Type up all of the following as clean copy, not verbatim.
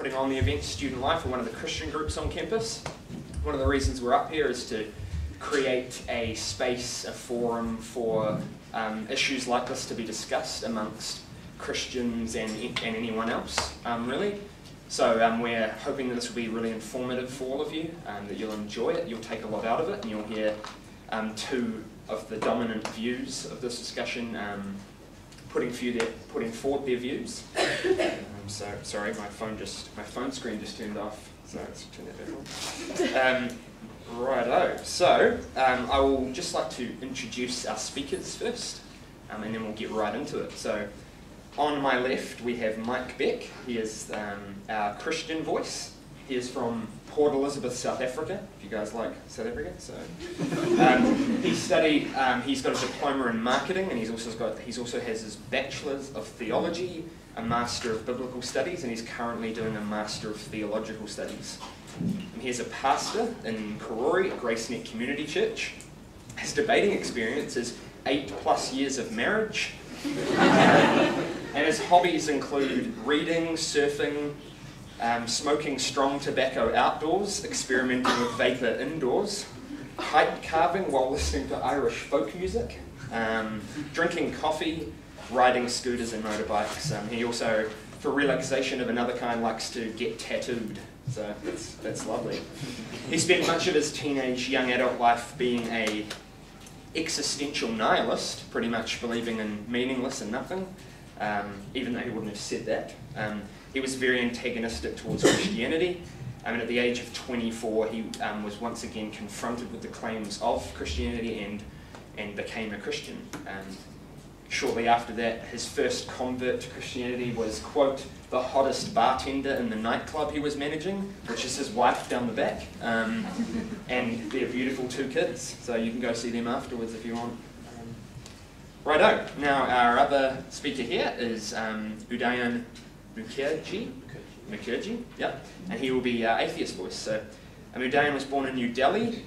putting on the event Student Life. We're one of the Christian groups on campus. One of the reasons we're up here is to create a space, a forum for issues like this to be discussed amongst Christians and anyone else, really. So we're hoping that this will be really informative for all of you, that you'll enjoy it, you'll take a lot out of it, and you'll hear two of the dominant views of this discussion putting forward their views. So sorry, my phone screen just turned off. So let's turn that back on. Righto. So I will just like to introduce our speakers first, and then we'll get right into it. So on my left we have Mike Beck. He is our Christian voice. He is from Port Elizabeth, South Africa, if you guys like South Africa. So he's got a diploma in marketing, and he also has his Bachelor's of Theology, a Master of Biblical Studies, and he's currently doing a Master of Theological Studies. And he's a pastor in Karori at Gracenet Community Church. His debating experience is 8+ years of marriage, and his hobbies include reading, surfing, smoking strong tobacco outdoors, experimenting with vapor indoors, kite carving while listening to Irish folk music, drinking coffee, riding scooters and motorbikes. He also, for relaxation of another kind, likes to get tattooed. So that's lovely. He spent much of his teenage, young adult life being a existential nihilist, pretty much believing in meaningless and nothing, even though he wouldn't have said that. He was very antagonistic towards Christianity, and at the age of 24 he was once again confronted with the claims of Christianity and became a Christian. Shortly after that, his first convert to Christianity was, quote, the hottest bartender in the nightclub he was managing, which is his wife down the back, and they're beautiful 2 kids, so you can go see them afterwards if you want. Righto, now our other speaker here is Udayan Mukherjee, yep, and he will be our atheist voice. So Udayan was born in New Delhi,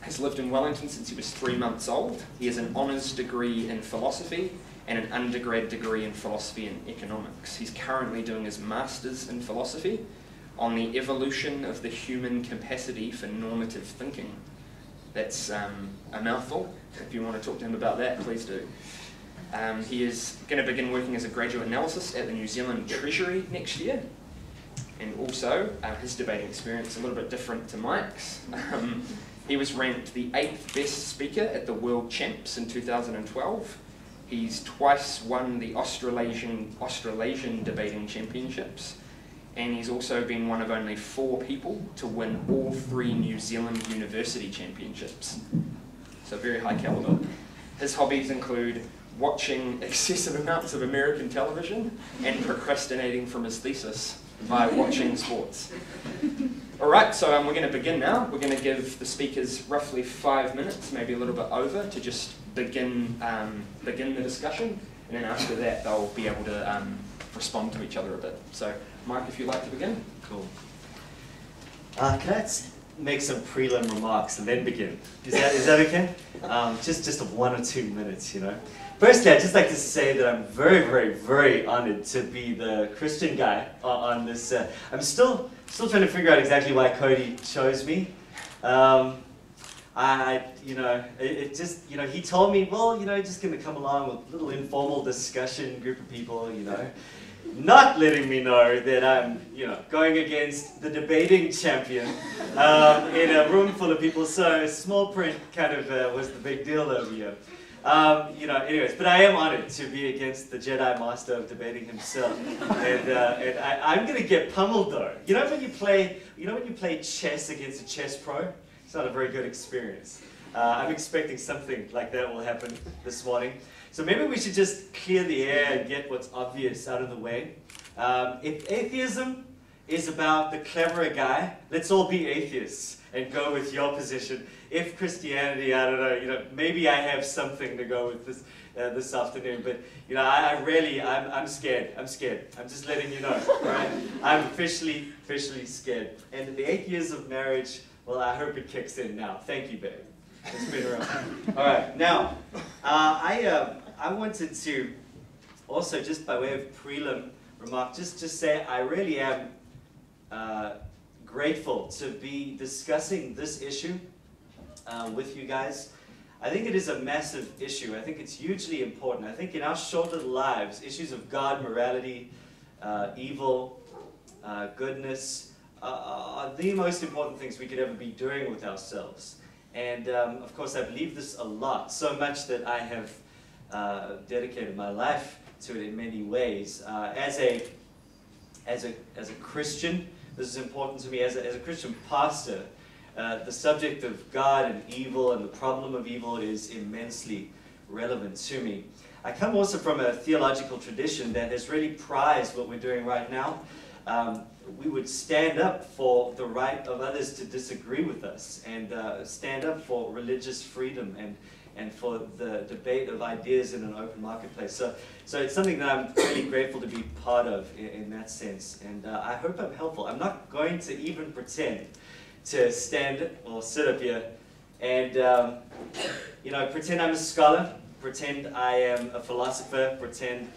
has lived in Wellington since he was 3 months old. He has an honours degree in philosophy and an undergrad degree in philosophy and economics. He's currently doing his master's in philosophy on the evolution of the human capacity for normative thinking. That's a mouthful. If you want to talk to him about that, please do. He is going to begin working as a graduate analyst at the New Zealand Treasury next year. And also, his debating experience, a little bit different to Mike's. He was ranked the 8th best speaker at the World Champs in 2012. He's twice won the Australasian Debating Championships. And he's also been one of only 4 people to win all 3 New Zealand University Championships. So very high caliber. His hobbies include watching excessive amounts of American television and procrastinating from his thesis by watching sports. Alright, so we're going to begin now. We're going to give the speakers roughly 5 minutes, maybe a little bit over, to just begin the discussion, and then after that they'll be able to respond to each other a bit. So Mike, if you'd like to begin. Cool. Can I make some prelim remarks and then begin? Is that okay? Just 1 or 2 minutes, you know. Firstly, I'd just like to say that I'm very, very, very honored to be the Christian guy on this. I'm still trying to figure out exactly why Cody chose me. He told me, well, just going to come along with a little informal discussion, group of people, not letting me know that I'm, going against the debating champion in a room full of people. So small print kind of was the big deal over here. Anyways, but I am honored to be against the Jedi Master of debating himself, and I'm gonna get pummeled though. When you play chess against a chess pro, it's not a very good experience. I'm expecting something like that will happen this morning. So maybe we should just clear the air and get what's obvious out of the way. If atheism is about the cleverer guy, let's all be atheists and go with your position. If Christianity, I don't know, maybe I have something to go with this afternoon, but I'm scared. I'm just letting you know, right? I'm officially scared. And the 8 years of marriage, well, I hope it kicks in now. Thank you, babe. It's been around. All right, now I wanted to also, just by way of prelim remark, just say I really am grateful to be discussing this issue with you guys. I think it is a massive issue. I think it's hugely important. I think in our short little lives, issues of God, morality, evil, goodness, are the most important things we could ever be doing with ourselves. And of course, I believe this a lot, so much that I have dedicated my life to it in many ways. As a Christian, this is important to me. As a Christian pastor, the subject of God and evil and the problem of evil is immensely relevant to me. I come also from a theological tradition that has really prized what we're doing right now. We would stand up for the right of others to disagree with us, and stand up for religious freedom and for the debate of ideas in an open marketplace. So it's something that I'm really grateful to be part of in that sense, and I hope I'm helpful. I'm not going to even pretend to stand or sit up here and you know, pretend I'm a scholar, pretend I am a philosopher, pretend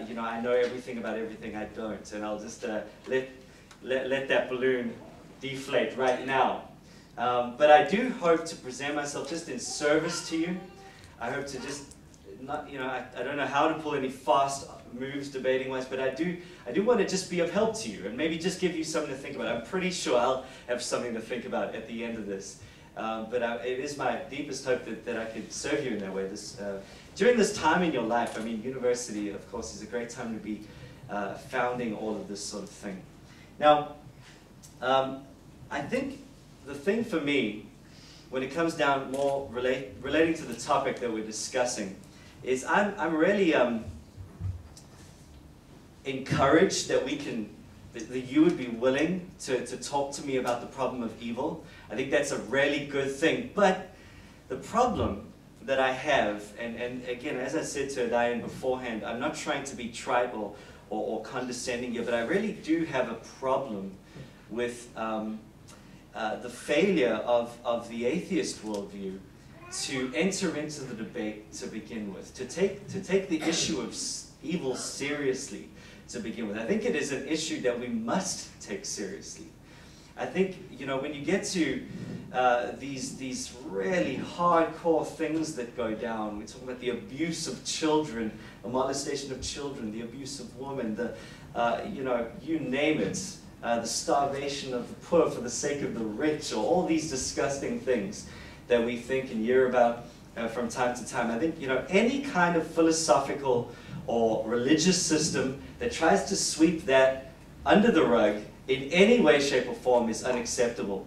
you know, I know everything about everything. I don't, and I'll just let that balloon deflate right now. But I do hope to present myself just in service to you. I hope to just not, you know, I don't know how to pull any fast moves debating-wise, but I do want to just be of help to you and maybe just give you something to think about. I'm pretty sure I'll have something to think about at the end of this. But it is my deepest hope that I could serve you in that way. During this time in your life, I mean, university, of course, is a great time to be founding all of this sort of thing. Now, I think the thing for me, when it comes down more relating to the topic that we're discussing, is I'm really encouraged that that you would be willing to talk to me about the problem of evil. I think that's a really good thing. But the problem that I have, and again, as I said to Udayan beforehand, I'm not trying to be trite or condescending here, but I really do have a problem with the failure of the atheist worldview to enter into the debate to begin with, to take the issue of evil seriously to begin with. I think it is an issue that we must take seriously. I think, you know, when you get to these really hardcore things that go down, we're talking about the abuse of children, the molestation of children, the abuse of women, you know, you name it, the starvation of the poor for the sake of the rich, or all these disgusting things that we think and hear about from time to time. I think, you know, any kind of philosophical or religious system that tries to sweep that under the rug in any way, shape, or form is unacceptable.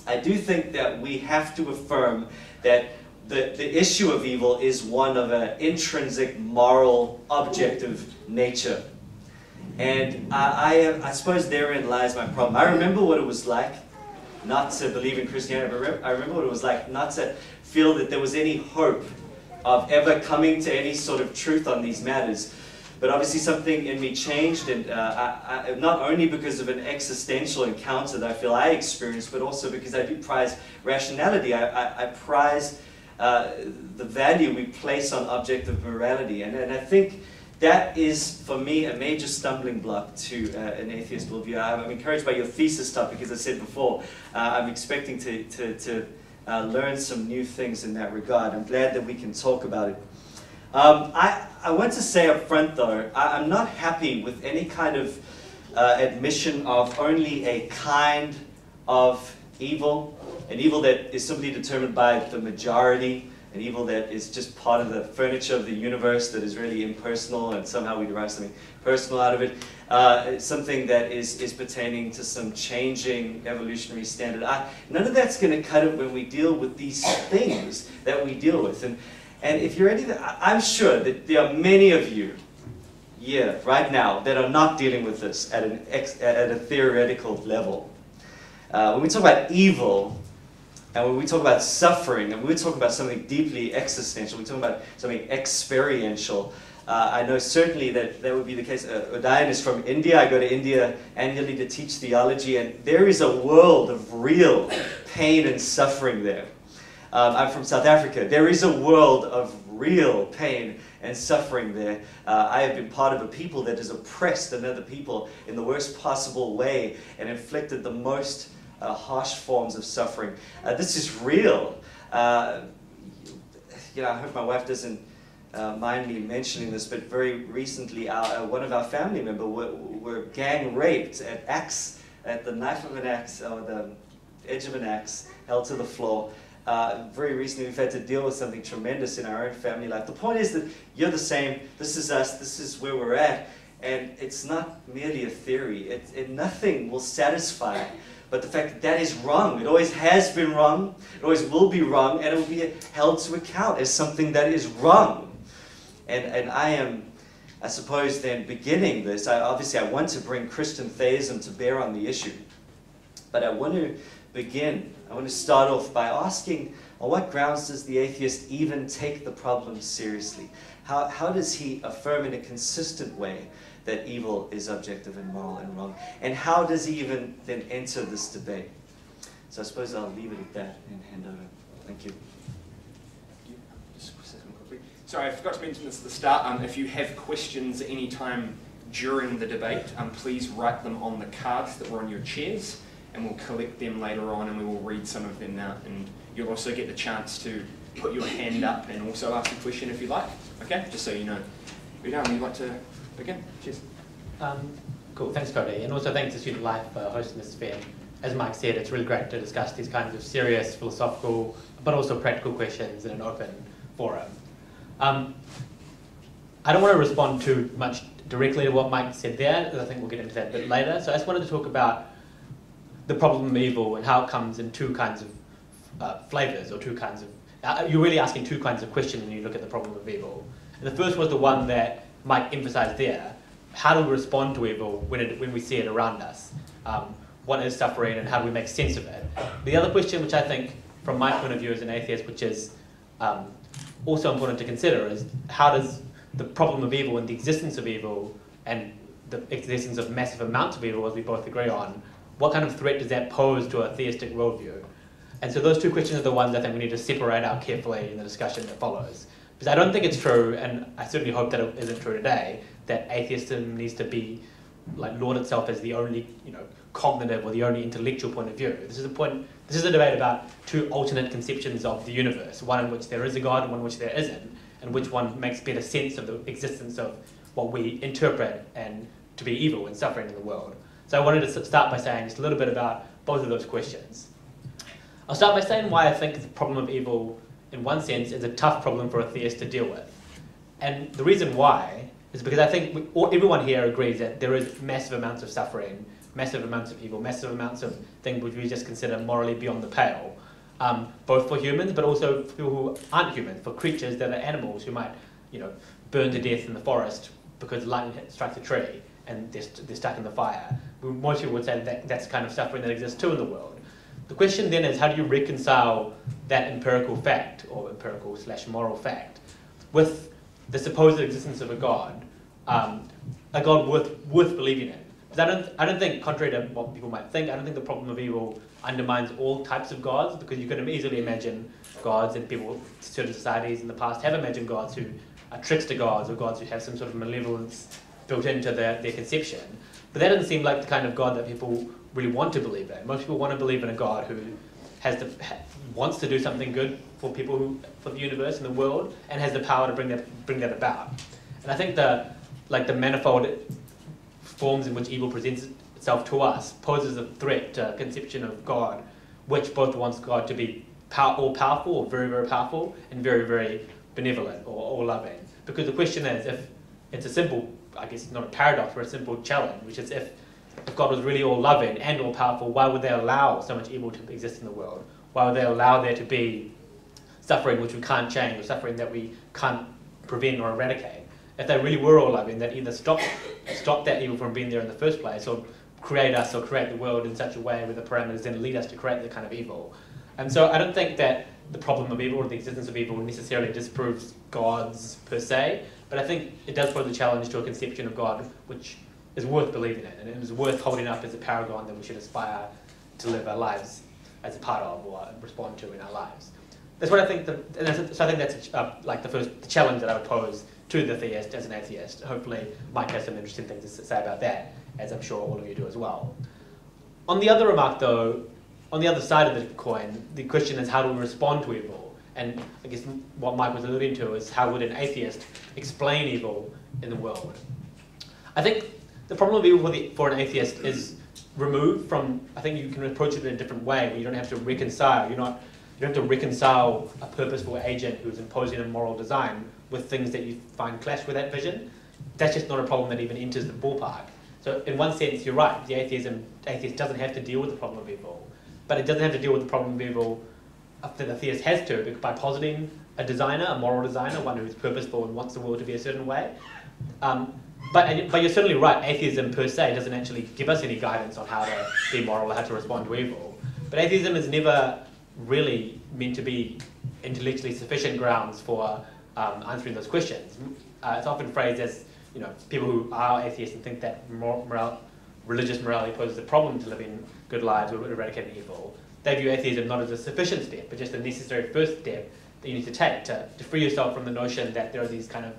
I do think that we have to affirm that the issue of evil is one of an intrinsic, moral, objective nature. And I suppose therein lies my problem. I remember what it was like not to believe in Christianity. I remember what it was like not to feel that there was any hope of ever coming to any sort of truth on these matters. But obviously something in me changed, and not only because of an existential encounter that I feel I experienced, but also because I do prize rationality. I prize the value we place on objective morality. And I think that is, for me, a major stumbling block to an atheist worldview. I'm encouraged by your thesis topic, as I said before. I'm expecting to learn some new things in that regard. I'm glad that we can talk about it. I want to say up front, though, I'm not happy with any kind of admission of only a kind of evil, an evil that is simply determined by the majority, an evil that is just part of the furniture of the universe that is really impersonal, and somehow we derive something personal out of it, something that is pertaining to some changing evolutionary standard. None of that's going to cut it when we deal with these things that we deal with. And if you're ready, I'm sure that there are many of you here right now that are not dealing with this at a theoretical level. When we talk about evil, and when we talk about suffering, and we talk about something deeply existential, we talk about something experiential, I know certainly that would be the case. Udayan is from India. I go to India annually to teach theology, and there is a world of real pain and suffering there. I'm from South Africa. There is a world of real pain and suffering there. I have been part of a people that has oppressed another people in the worst possible way and inflicted the most harsh forms of suffering. This is real. I hope my wife doesn't mind me mentioning this, but very recently one of our family members were gang raped at the knife of an axe, or the edge of an axe, held to the floor. Very recently we've had to deal with something tremendous in our own family life. The point is that you're the same, this is us, this is where we're at, and it's not merely a theory. Nothing will satisfy but the fact that that is wrong. It always has been wrong, it always will be wrong, and it will be held to account as something that is wrong. And I am, I suppose, then beginning this. Obviously I want to bring Christian theism to bear on the issue, but I want to start off by asking, on what grounds does the atheist even take the problem seriously? How does he affirm in a consistent way that evil is objective and moral and wrong? And how does he even then enter this debate? So I suppose I'll leave it at that and hand over. Thank you. Sorry, I forgot to mention this at the start. If you have questions at any time during the debate, please write them on the cards that were on your chairs, and we'll collect them later on and we will read some of them out. And you'll also get the chance to put your hand up and also ask a question if you like. Okay, just so you know. Udayan, would you like to begin? Cheers. Cool, thanks Cody, and also thanks to Student Life for hosting this event. As Mike said, it's really great to discuss these kinds of serious philosophical but also practical questions in an open forum. I don't want to respond too much directly to what Mike said there, because I think we'll get into that a bit later. So I just wanted to talk about the problem of evil and how it comes in two kinds of flavors, or two kinds of... you're really asking two kinds of questions when you look at the problem of evil. And the first was the one that Mike emphasized there. How do we respond to evil when we see it around us? What is suffering and how do we make sense of it? The other question, which I think, from my point of view as an atheist, which is also important to consider, is how does the problem of evil and the existence of evil and the existence of massive amounts of evil, as we both agree on, what kind of threat does that pose to a theistic worldview? And so those two questions are the ones I think we need to separate out carefully in the discussion that follows. Because I don't think it's true, and I certainly hope that it isn't true today, that atheism needs to be, laud itself as the only, cognitive or the only intellectual point of view. This is a debate about two alternate conceptions of the universe, one in which there is a God and one in which there isn't, and which one makes better sense of the existence of what we interpret and to be evil and suffering in the world. So I wanted to start by saying just a little bit about both of those questions. I'll start by saying why I think the problem of evil, in one sense, is a tough problem for a theist to deal with. And the reason why is because I think everyone here agrees that there is massive amounts of suffering, massive amounts of evil, massive amounts of things which we just consider morally beyond the pale, both for humans but also for people who aren't humans, for creatures that are animals who might, burn to death in the forest because lightning strikes a tree and they're stuck in the fire. Most people would say that that's the kind of suffering that exists too in the world. The question then is, how do you reconcile that empirical fact, or empirical/moral fact, with the supposed existence of a God worth believing in? Because I don't think, contrary to what people might think, I don't think the problem of evil undermines all types of gods, because you can easily imagine gods, and people, certain societies in the past have imagined gods who are trickster gods, or gods who have some sort of malevolence built into their conception. But that doesn't seem like the kind of God that people really want to believe in. Most people want to believe in a God who wants to do something good for people, for the universe and the world, and has the power to bring that about. And I think the manifold forms in which evil presents itself to us poses a threat to a conception of God, which both wants God to be all-powerful, or very, very powerful, and very, very benevolent, or all-loving. Because the question is, if it's a simple, I guess not a paradox, but a simple challenge, which is if God was really all-loving and all-powerful, why would they allow so much evil to exist in the world? Why would they allow there to be suffering which we can't change, or suffering that we can't prevent or eradicate? If they really were all-loving, they'd either stop that evil from being there in the first place, or create us, or create the world in such a way where the parameters then lead us to create the kind of evil. And so I don't think that the problem of evil, or the existence of evil, necessarily disproves gods per se, but I think it does pose a challenge to a conception of God which is worth believing in, and it is worth holding up as a paragon that we should aspire to live our lives as a part of, or respond to in our lives. That's what I think. So I think that's the challenge that I would pose to the theist as an atheist. Hopefully Mike has some interesting things to say about that, as I'm sure all of you do as well. On the other remark though, on the other side of the coin, the question is how do we respond to evil? And I guess what Mike was alluding to is how would an atheist explain evil in the world? I think the problem of evil for an atheist is removed from, I think you can approach it in a different way where you don't have to reconcile, you don't have to reconcile a purposeful agent who's imposing a moral design with things that you find clash with that vision. That's just not a problem that even enters the ballpark. So in one sense, you're right, the atheist doesn't have to deal with the problem of evil, but it doesn't have to deal with the problem of evil that the theist has to by positing a designer, a moral designer, one who's purposeful and wants the world to be a certain way. But you're certainly right, atheism per se doesn't actually give us any guidance on how to be moral or how to respond to evil. But atheism is never really meant to be intellectually sufficient grounds for answering those questions. It's often phrased as, people who are atheists and think that religious morality poses a problem to living good lives or eradicating evil. They view atheism not as a sufficient step, but just a necessary first step that you need to take to free yourself from the notion that there are these kind of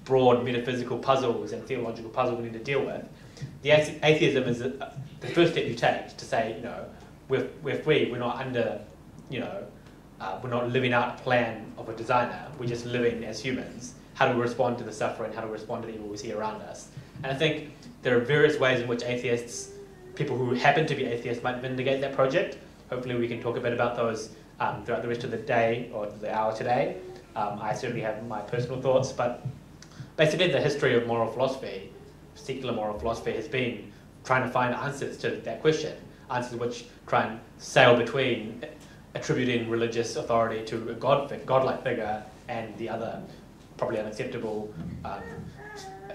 broad metaphysical puzzles and theological puzzles we need to deal with. The atheism is the first step you take to say, we're free, we're not under, we're not living out a plan of a designer, we're just living as humans. How do we respond to the suffering, how do we respond to the evil we see around us? And I think there are various ways in which atheists, people who happen to be atheists, might vindicate that project. Hopefully we can talk a bit about those throughout the rest of the day or the hour today. I certainly have my personal thoughts, but basically the history of moral philosophy, secular moral philosophy, has been trying to find answers to that question, answers which try and sail between attributing religious authority to a godlike figure and the other probably unacceptable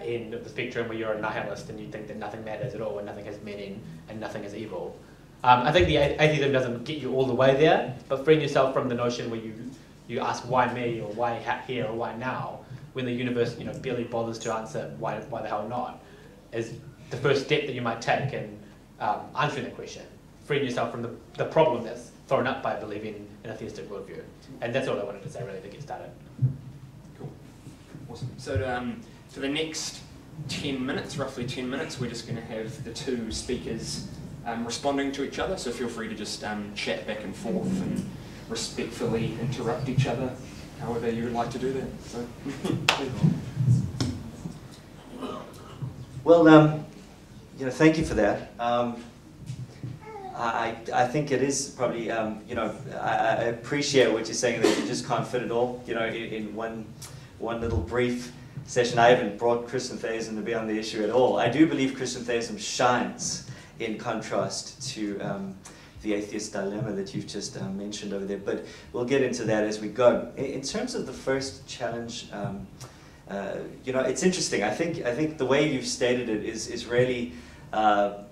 end of the spectrum where you're a nihilist and you think that nothing matters at all and nothing has meaning and nothing is evil. I think the atheism doesn't get you all the way there, but freeing yourself from the notion where you ask why me or why here or why now, when the universe barely bothers to answer why the hell not, is the first step that you might take in answering that question, freeing yourself from the problem that's thrown up by believing in a theistic worldview. And that's all I wanted to say really to get started. Cool. Awesome. So for the next 10 minutes, roughly 10 minutes, we're just going to have the two speakers responding to each other, so feel free to just chat back and forth and respectfully interrupt each other, however you would like to do that. So. Well, thank you for that. I think it is probably, I appreciate what you're saying that you just can't fit it all, in one little brief session. I haven't brought Christian theism to be on the issue at all. I do believe Christian theism shines in contrast to the atheist dilemma that you've just mentioned over there, but we'll get into that as we go. In terms of the first challenge, it's interesting. I think the way you've stated it is really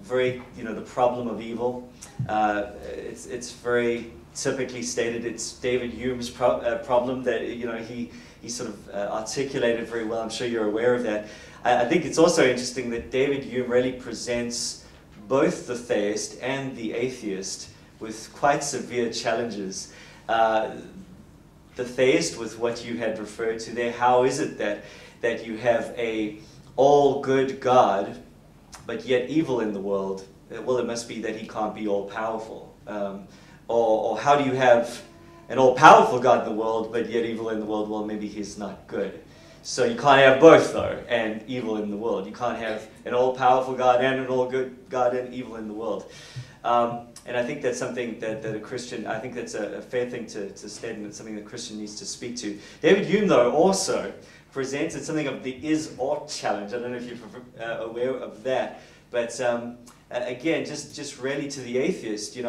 very, the problem of evil. It's very typically stated. It's David Hume's problem that he sort of articulated very well. I'm sure you're aware of that. I think it's also interesting that David Hume really presents both the theist and the atheist with quite severe challenges. The theist, with what you had referred to there, how is it that you have a all-good God, but yet evil in the world? Well, it must be that he can't be all-powerful. Or how do you have an all-powerful God in the world, but yet evil in the world? Well, maybe he's not good. So you can't have both, though, and evil in the world. You can't have an all-powerful God and an all-good God and evil in the world. And I think that's something that a Christian, I think that's a fair thing to state, and it's something that a Christian needs to speak to. David Hume, though, also presented something of the is-ought challenge. I don't know if you're aware of that. But again, just really to the atheist,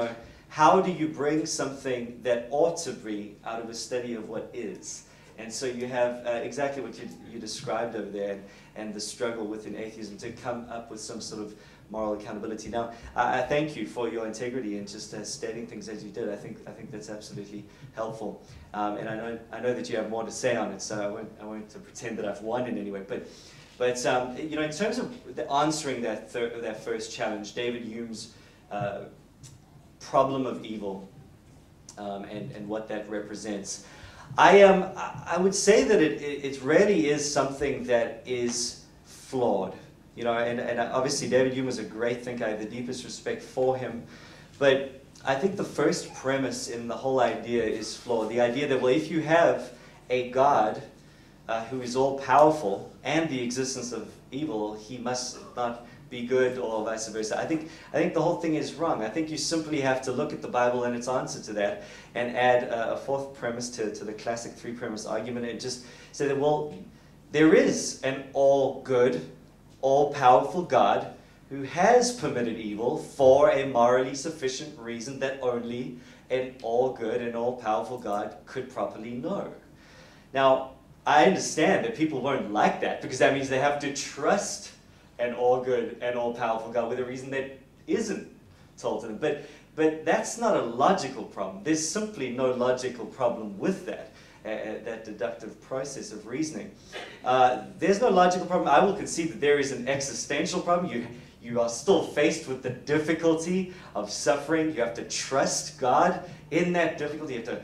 how do you bring something that ought to be out of a study of what is? And so you have exactly what you described over there, and the struggle within atheism to come up with some sort of moral accountability. Now, I thank you for your integrity and just stating things as you did. I think that's absolutely helpful, and I know that you have more to say on it. So I won't pretend that I've won in any way. But in terms of answering that first challenge, David Hume's problem of evil and what that represents. I would say that it really is something that is flawed. You know, and obviously David Hume was a great thinker. I have the deepest respect for him. But I think the first premise in the whole idea is flawed. The idea that, well, if you have a God who is all-powerful and the existence of evil, he must not be good, or vice versa. I think the whole thing is wrong. I think you simply have to look at the Bible and its answer to that and add a fourth premise to the classic three-premise argument and just say that, well, there is an all-good, all-powerful God who has permitted evil for a morally sufficient reason that only an all-good and all-powerful God could properly know. Now, I understand that people won't like that because that means they have to trust an all-good and all-powerful God with a reason that isn't told to them. But that's not a logical problem. There's simply no logical problem with that. That deductive process of reasoning. There's no logical problem. I will concede that there is an existential problem. You are still faced with the difficulty of suffering. You have to trust God in that difficulty. You have to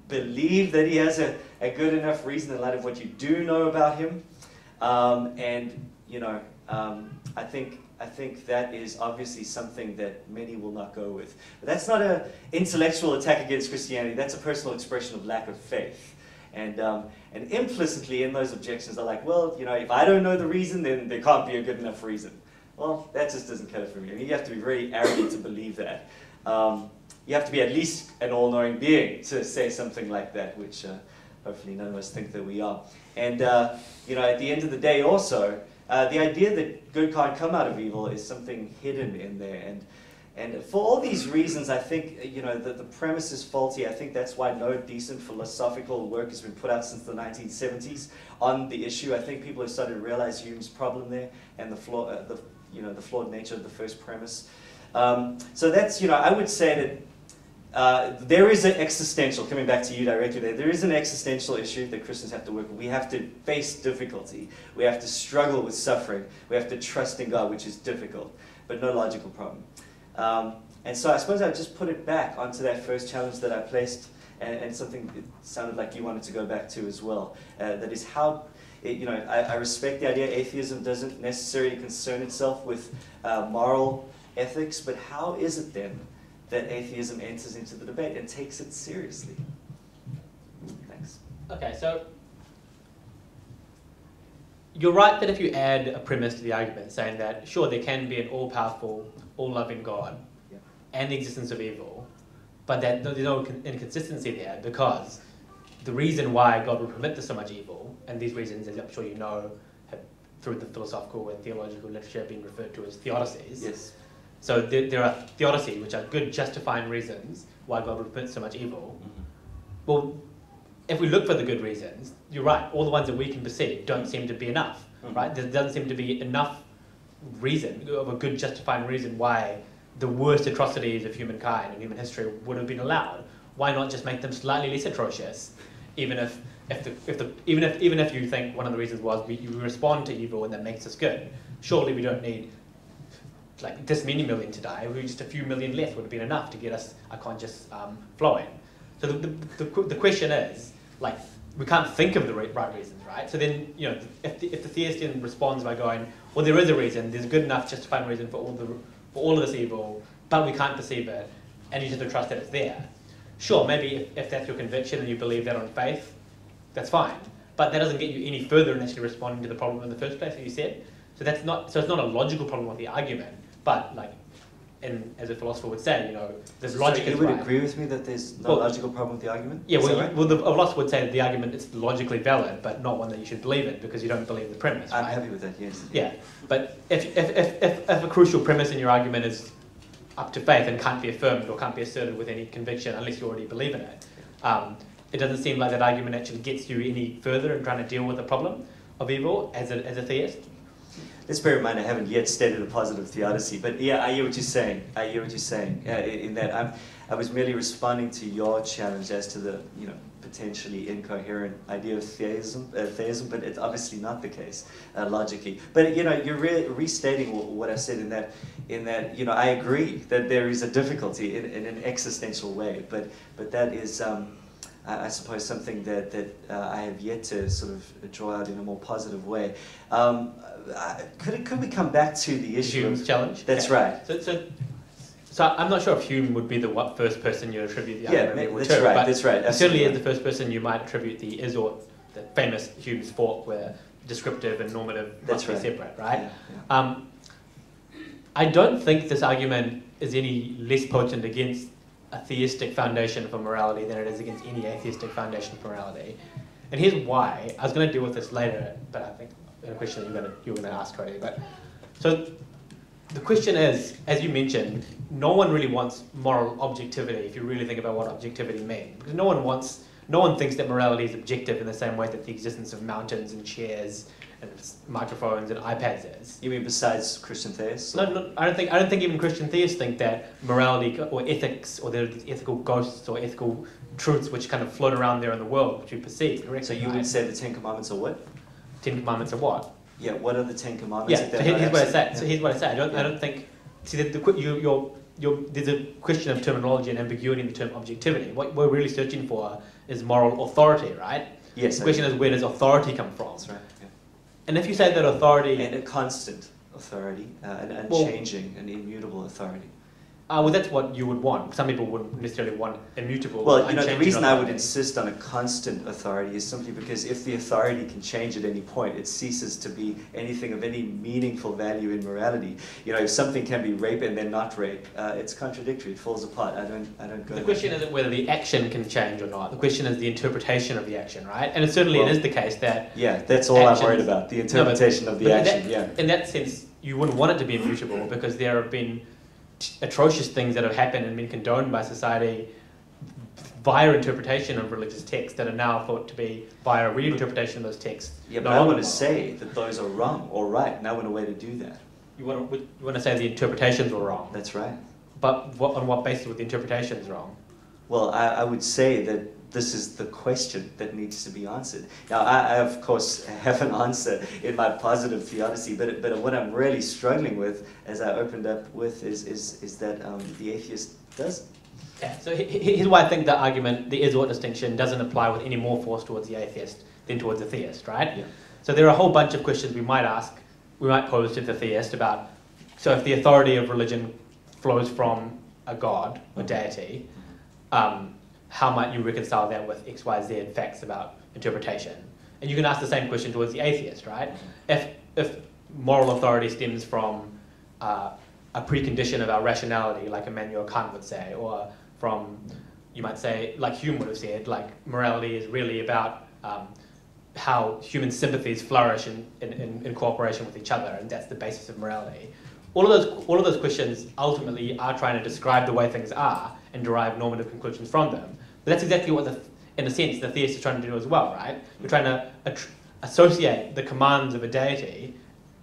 believe that he has a good enough reason in light of what you do know about him. And, you know, I think that is obviously something that many will not go with. But that's not an intellectual attack against Christianity. That's a personal expression of lack of faith. And implicitly in those objections are like, well, you know, if I don't know the reason, then there can't be a good enough reason. Well, that just doesn't cut it for me. I mean, you have to be very arrogant to believe that. You have to be at least an all-knowing being to say something like that, which hopefully none of us think that we are. And, you know, at the end of the day also, the idea that good can't come out of evil is something hidden in there. And for all these reasons, I think, you know, the premise is faulty. I think that's why no decent philosophical work has been put out since the 1970s on the issue. I think people have started to realize Hume's problem there and the flawed nature of the first premise. So that's, you know, I would say that there is an existential, coming back to you directly there is an existential issue that Christians have to work with. We have to face difficulty. We have to struggle with suffering. We have to trust in God, which is difficult, but no logical problem. And so I suppose I'll just put it back onto that first challenge that I placed, and something it sounded like you wanted to go back to as well. That is how, you know, I respect the idea atheism doesn't necessarily concern itself with moral ethics, but how is it then that atheism enters into the debate and takes it seriously? Thanks. Okay, so you're right that if you add a premise to the argument saying that, sure, there can be an all-powerful, all-loving God and the existence of evil, but that there's no inconsistency there because the reason why God would permit so much evil, and these reasons, as I'm sure you know, have through the philosophical and theological literature been referred to as theodicies. Yes. So there are theodicies, which are good justifying reasons why God would permit so much evil. Mm-hmm. Well, if we look for the good reasons, you're right, all the ones that we can perceive don't seem to be enough, right? There doesn't seem to be enough reason, of a good justifying reason why the worst atrocities of humankind and human history would have been allowed. Why not just make them slightly less atrocious, even if you think one of the reasons was we respond to evil and that makes us good? Surely we don't need like this many million to die. Just a few million less would have been enough to get us a conscious flowing. So the question is, like, we can't think of the right reasons, right? So then, you know, if the theist responds by going, well, there is a reason, there's a good enough justifying reason for all of this evil, but we can't perceive it, and you just have to trust that it's there. Sure, maybe if that's your conviction and you believe that on faith, that's fine. But that doesn't get you any further in actually responding to the problem in the first place, as you said. So it's not a logical problem with the argument, but like, and as a philosopher would say, you know, there's logic. So you would agree with me that there's no logical problem with the argument? Yeah, well, right? The philosopher would say that the argument is logically valid, but not one that you should believe in because you don't believe the premise. I'm right? happy with that. Yes. Yeah, but if a crucial premise in your argument is up to faith and can't be affirmed or can't be asserted with any conviction unless you already believe in it, it doesn't seem like that argument actually gets you any further in trying to deal with the problem of evil as a theist. Let's bear in mind I haven't yet stated a positive theodicy, but yeah, I hear what you're saying. In that I was merely responding to your challenge as to the, you know, potentially incoherent idea of theism, but it's obviously not the case logically. But you know, you're restating what I said in that you know, I agree that there is a difficulty in an existential way, but that is I suppose something that I have yet to sort of draw out in a more positive way. Could we come back to the issue Hume's of challenge? That's right. So I'm not sure if Hume would be the first person you attribute the argument to. That's right. But certainly is the first person you might attribute the is or the famous Hume's fork where descriptive and normative must be separate, right? Yeah. I don't think this argument is any less potent against a theistic foundation for morality than it is against any atheistic foundation for morality. And here's why. I was going to deal with this later, but I think a question that you're going to ask, Karori. But so the question is, as you mentioned, no one really wants moral objectivity if you really think about what objectivity means. Because no one thinks that morality is objective in the same way that the existence of mountains and chairs and microphones and iPads is. You mean besides Christian theists? No, I don't think even Christian theists think that morality or ethics or there are ethical ghosts or ethical truths which kind of float around there in the world which we perceive. Correct? So you would say the Ten Commandments are what? Ten Commandments are what? Yeah, what are the Ten Commandments? Yeah, so here's what I say. So here's what I say. I don't think. See, there's a question of terminology and ambiguity in the term objectivity. What we're really searching for is moral authority, right? Yes. The question is, where does authority come from? That's right. Yeah. And if you say that authority... And a constant authority, an unchanging and immutable authority. Well, that's what you would want. Some people wouldn't necessarily want immutable. Well, the reason I would insist on a constant authority is simply because if the authority can change at any point, it ceases to be anything of any meaningful value in morality. If something can be rape and then not rape, it's contradictory. It falls apart. I don't go. The question isn't whether the action can change or not. The question is the interpretation of the action, right? And it is the case that. Yeah, that's all I'm worried about. The interpretation of the action. In that sense, you wouldn't want it to be immutable because there have been atrocious things that have happened and been condoned by society via interpretation of religious texts that are now thought to be via reinterpretation of those texts. Yeah, but I want to say that those are wrong or right, and I want a way to do that. You want to say the interpretations were wrong? That's right. But on what basis were the interpretations wrong? Well, I would say that this is the question that needs to be answered. Now, I of course have an answer in my positive theodicy, but what I'm really struggling with, as I opened up with, is that the atheist doesn't. Yeah, so here's why I think the argument, the is-or distinction, doesn't apply with any more force towards the atheist than towards the theist, right? Yeah. So there are a whole bunch of questions we might pose to the theist about, so if the authority of religion flows from a god or deity, how might you reconcile that with X, Y, Z facts about interpretation? And you can ask the same question towards the atheist, right? If moral authority stems from a precondition of our rationality, like Immanuel Kant would say, or from, you might say, like Hume would have said, like morality is really about how human sympathies flourish in cooperation with each other, and that's the basis of morality. All of those questions ultimately are trying to describe the way things are and derive normative conclusions from them. But that's exactly what, in a sense, the theist is trying to do as well, right? You're trying to associate the commands of a deity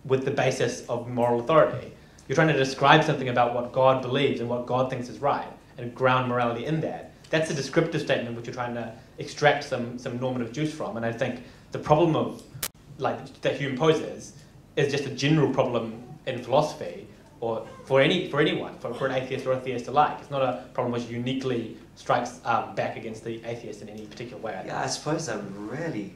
with the basis of moral authority. You're trying to describe something about what God believes and what God thinks is right and ground morality in that. That's a descriptive statement which you're trying to extract some normative juice from. And I think the problem of, that Hume poses is just a general problem in philosophy or for anyone, for an atheist or a theist alike. It's not a problem which uniquely strikes back against the atheist in any particular way. I suppose I really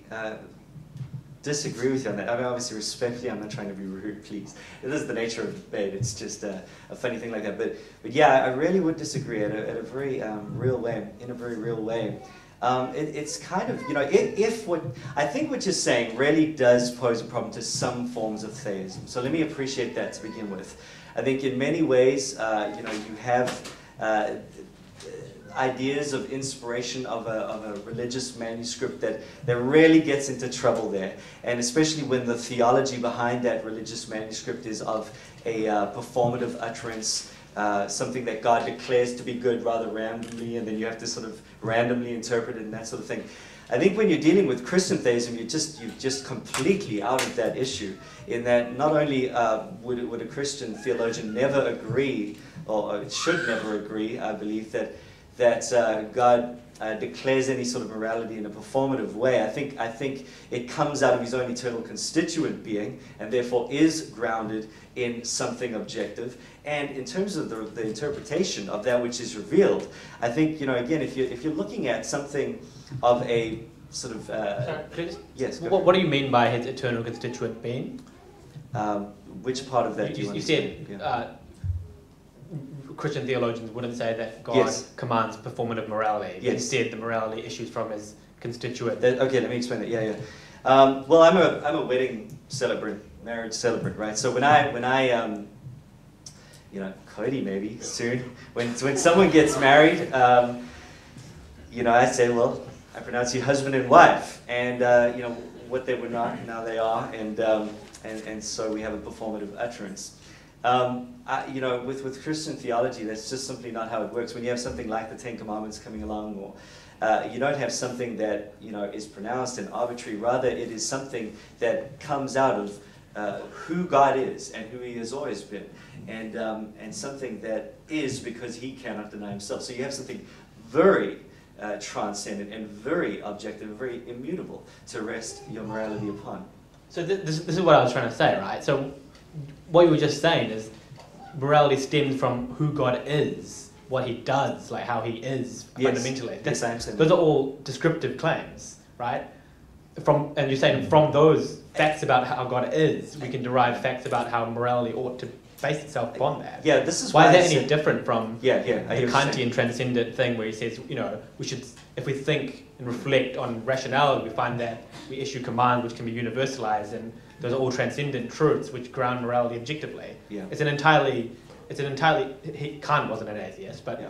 disagree with you on that. I mean, obviously, respectfully, I'm not trying to be rude, please. It is the nature of debate. It's just a funny thing like that. But yeah, I really would disagree in a very real way. It's kind of, if what I think what you're saying really does pose a problem to some forms of theism. So let me appreciate that to begin with. I think in many ways, you have ideas of inspiration of a religious manuscript that really gets into trouble there. And especially when the theology behind that religious manuscript is of a performative utterance, something that God declares to be good rather randomly, and then you have to sort of randomly interpret it and that sort of thing. I think when you're dealing with Christian theism, you're just completely out of that issue, in that not only would a Christian theologian never agree, or should never agree, I believe, that that God declares any sort of morality in a performative way. I think it comes out of his own eternal constituent being, and therefore is grounded in something objective. And in terms of the interpretation of that which is revealed, I think, again, if you're looking at something of a sort of Sorry, please? Yes. What do you mean by his eternal constituent being? Which part of that do you said understand? Christian theologians wouldn't say that God Yes. commands performative morality. Yes. Instead, the morality issues from his constituent. Okay, let me explain that. Yeah. Well, I'm a wedding celebrant, marriage celebrant, right? So when I Cody maybe soon, when someone gets married, I say, well, I pronounce you husband and wife, and what they were not, now they are, and so we have a performative utterance. With Christian theology, that's just simply not how it works. When you have something like the Ten Commandments coming along, or you don't have something that is pronounced and arbitrary. Rather, it is something that comes out of who God is and who He has always been, and something that is because He cannot deny Himself. So you have something very transcendent and very objective, and very immutable to rest your morality upon. So this is what I was trying to say, right? So what you were just saying is morality stems from who God is, what He does, like how He is fundamentally. Yes, I understand. Those are all descriptive claims, right? And you're saying from those facts about how God is, we can derive facts about how morality ought to base itself upon that. Yeah, this is why is that any different from the Kantian transcendent thing where he says, we should, if we think and reflect on rationality, we find that we issue commands which can be universalized, and those are all transcendent truths which ground morality objectively. Yeah. Kant wasn't an atheist, but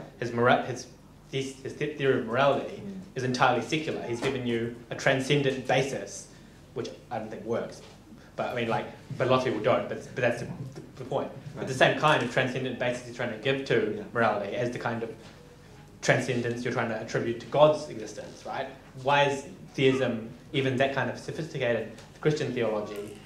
his theory of morality is entirely secular. He's given you a transcendent basis, which I don't think works. But I mean, but lots of people don't. But that's the point. Right. But the same kind of transcendent basis he's trying to give to morality as the kind of transcendence you're trying to attribute to God's existence, right? Why is theism, even that kind of sophisticated Christian theology,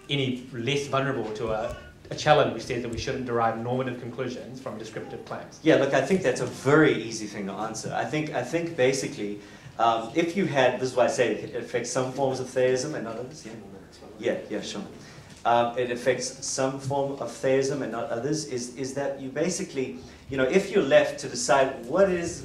any less vulnerable to a challenge which says that we shouldn't derive normative conclusions from descriptive claims? Yeah, look, I think that's a very easy thing to answer. I think basically, if you had, this is why I say it affects some forms of theism and not others. Yeah, sure. It affects some form of theism and not others. Is that you basically, if you're left to decide what is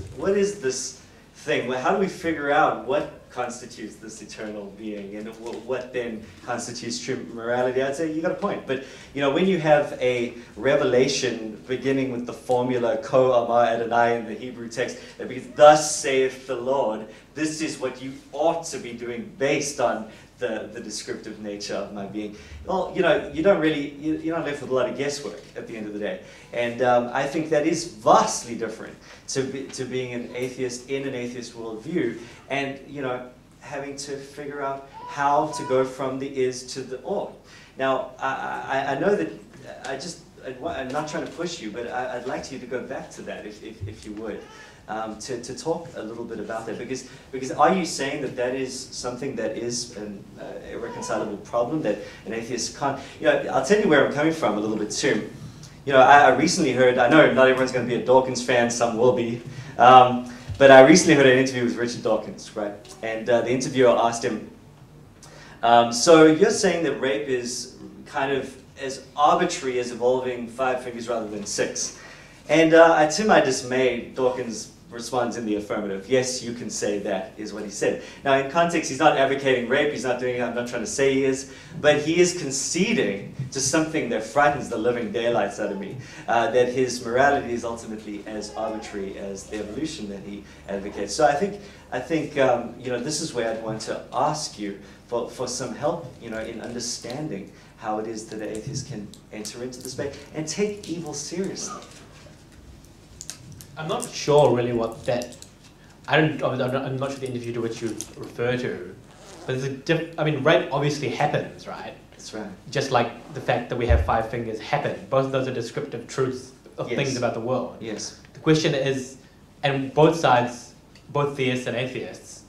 this thing, well, how do we figure out what constitutes this eternal being and what then constitutes true morality? I'd say you got a point. But when you have a revelation beginning with the formula Ko Amar Adonai in the Hebrew text, that begins, thus saith the Lord, this is what you ought to be doing based on the descriptive nature of my being. Well, you're not left with a lot of guesswork at the end of the day. And I think that is vastly different to being an atheist in an atheist worldview, and having to figure out how to go from the is to the ought. Now, I know that I'm not trying to push you, but I'd like you to go back to that if you would. To talk a little bit about that, because are you saying that is something that is an irreconcilable problem that an atheist can't? I'll tell you where I'm coming from a little bit too. I recently heard, I know not everyone's going to be a Dawkins fan, some will be, but I recently heard an interview with Richard Dawkins, right? And the interviewer asked him, so you're saying that rape is kind of as arbitrary as evolving 5 fingers rather than 6? And to my dismay, Dawkins responds in the affirmative. Yes, you can say that, is what he said. Now, in context, he's not advocating rape. He's not doing it. I'm not trying to say he is. But he is conceding to something that frightens the living daylights out of me, that his morality is ultimately as arbitrary as the evolution that he advocates. So I think this is where I'd want to ask you for some help, in understanding how it is that an atheist can enter into the space and take evil seriously. I'm not sure really what that. I'm not sure the interview to which you refer to, but rape obviously happens, right? That's right. Just like the fact that we have 5 fingers happen. Both of those are descriptive truths of things about the world. Yes. The question is, and both sides, both theists and atheists,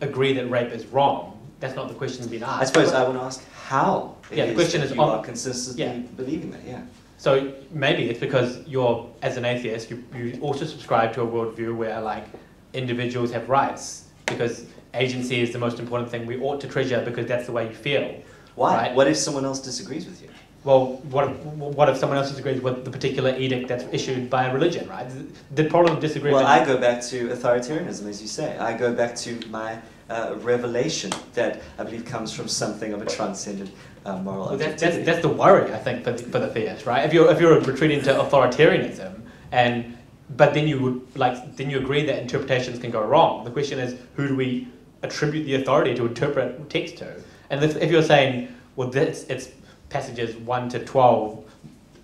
agree that rape is wrong. That's not the question being asked. I suppose I want to ask how. The question is you are consistently believing that. Yeah. So maybe it's because you're, as an atheist, you also subscribe to a worldview where like individuals have rights, because agency is the most important thing we ought to treasure because that's the way you feel. Why? Right? What if someone else disagrees with you? Well, what if someone else disagrees with the particular edict that's issued by a religion, right? The problem of disagreement... Well, I go back to authoritarianism, as you say. I go back to my revelation that I believe comes from something of a transcendent moral objectivity. That's the worry, I think, for the theist, right? If you're retreating to authoritarianism, but then you agree that interpretations can go wrong. The question is, who do we attribute the authority to interpret text to? And if you're saying, well, it's passages 1 to 12,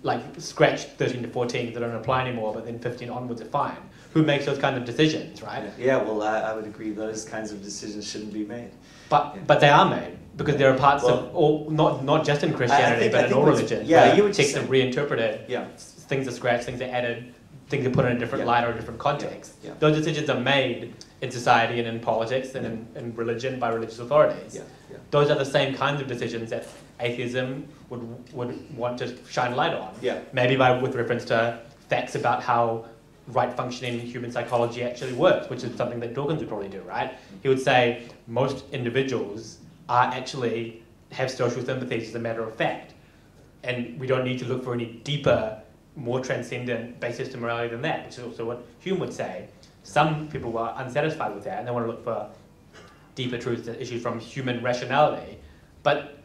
like scratch 13 to 14 that don't apply anymore, but then 15 onwards are fine. Who makes those kind of decisions, right? Yeah, well, I would agree those kinds of decisions shouldn't be made. But they are made, because there are parts of all, not just in Christianity, but in all religions. Yeah, you would texts are reinterpreted. Yeah. Things are scratched, things are added, things are put in a different light or a different context. Yeah. Yeah. Those decisions are made in society and in politics and in religion by religious authorities. Yeah. Yeah. Those are the same kinds of decisions that atheism would want to shine light on. Yeah. Maybe with reference to facts about how right functioning human psychology actually works, which is something that Dawkins would probably do, right? He would say most individuals have social sympathies as a matter of fact, and we don't need to look for any deeper, more transcendent basis to morality than that, which is also what Hume would say. Some people were unsatisfied with that, and they want to look for deeper truths that issue from human rationality. But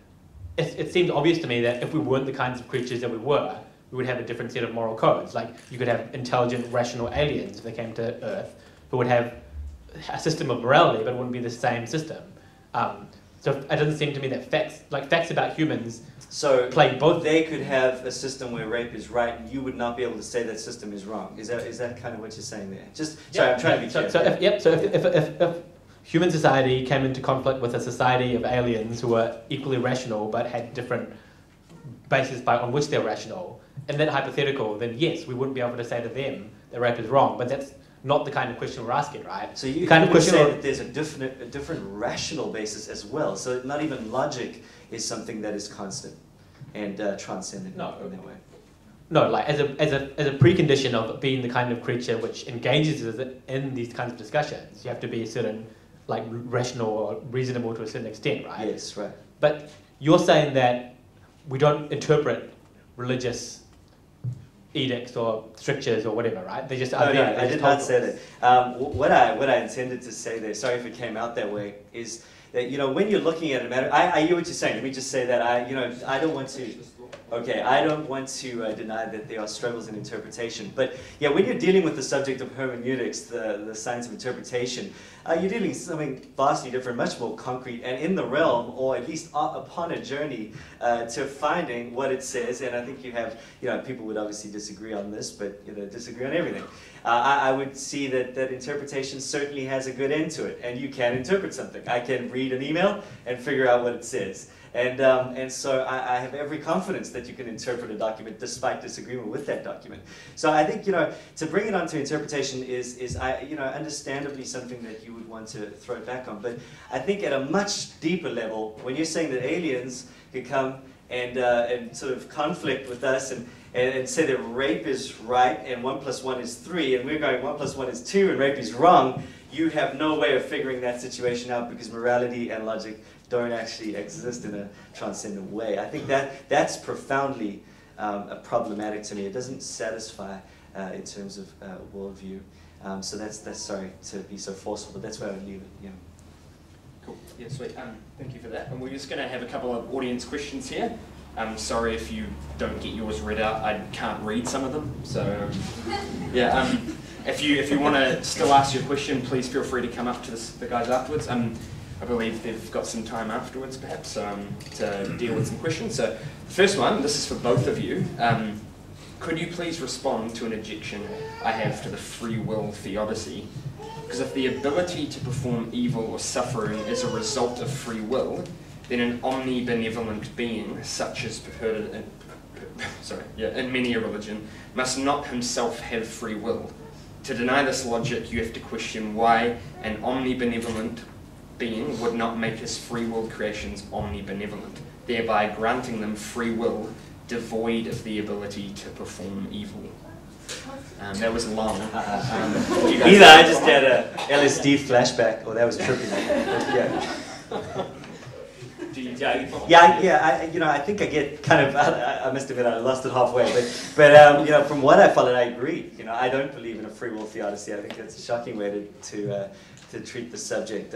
it seemed obvious to me that if we weren't the kinds of creatures that we would have a different set of moral codes. Like, you could have intelligent, rational aliens if they came to Earth, who would have a system of morality, but it wouldn't be the same system. So it doesn't seem to me that facts about humans play both. They could have a system where rape is right, and you would not be able to say that system is wrong. Is that kind of what you're saying there? Sorry, I'm trying to be clear. So if human society came into conflict with a society of aliens who were equally rational but had different bases on which they're rational, in that hypothetical, then yes, we wouldn't be able to say to them that rape is wrong, but that's not the kind of question we're asking, right? So you would say that there's a different rational basis as well, so not even logic is something that is constant and transcendent in that way. No, like as a precondition of being the kind of creature which engages in these kinds of discussions, you have to be certain, like, rational or reasonable to a certain extent, right? Yes, right. But you're saying that we don't interpret religious edicts or strictures or whatever, right? They just are there. I did not say that. What I intended to say there, sorry if it came out that way, is that, when you're looking at a matter, I hear what you're saying. Let me just say that I don't want to deny that there are struggles in interpretation. But yeah, when you're dealing with the subject of hermeneutics, the science of interpretation, you're dealing with something vastly different, much more concrete, and in the realm, or at least upon a journey to finding what it says. And I think you have, people would obviously disagree on this, but disagree on everything. I would see that interpretation certainly has a good end to it, and you can interpret something. I can read an email and figure out what it says. And so I have every confidence that you can interpret a document despite disagreement with that document. So I think, to bring it onto interpretation is understandably something that you would want to throw it back on. But I think at a much deeper level, when you're saying that aliens could come and sort of conflict with us and say that rape is right and 1 + 1 is 3, and we're going 1 + 1 is 2 and rape is wrong, you have no way of figuring that situation out because morality and logic don't actually exist in a transcendent way. I think that's profoundly problematic to me. It doesn't satisfy in terms of worldview. So that's sorry to be so forceful, but that's where I would leave it. Yeah. Cool. Yeah, sweet. Thank you for that. And we're just going to have a couple of audience questions here. Sorry if you don't get yours read out. I can't read some of them. So yeah. If you want to still ask your question, please feel free to come up to the guys afterwards. I believe they've got some time afterwards, perhaps, to deal with some questions. So the first one, this is for both of you. Could you please respond to an objection I have to the free will theodicy? Because if the ability to perform evil or suffering is a result of free will, then an omnibenevolent being, such as purported in many a religion, must not himself have free will. To deny this logic, you have to question why an omnibenevolent being would not make his free will creations omnibenevolent, thereby granting them free will devoid of the ability to perform evil. That was long. Either I just had a LSD flashback, or that was trippy. Yeah. I think I get kind of, I must admit I lost it halfway, but from what I followed, I agree. I don't believe in a free will theodicy. I think that's a shocking way to treat the subject.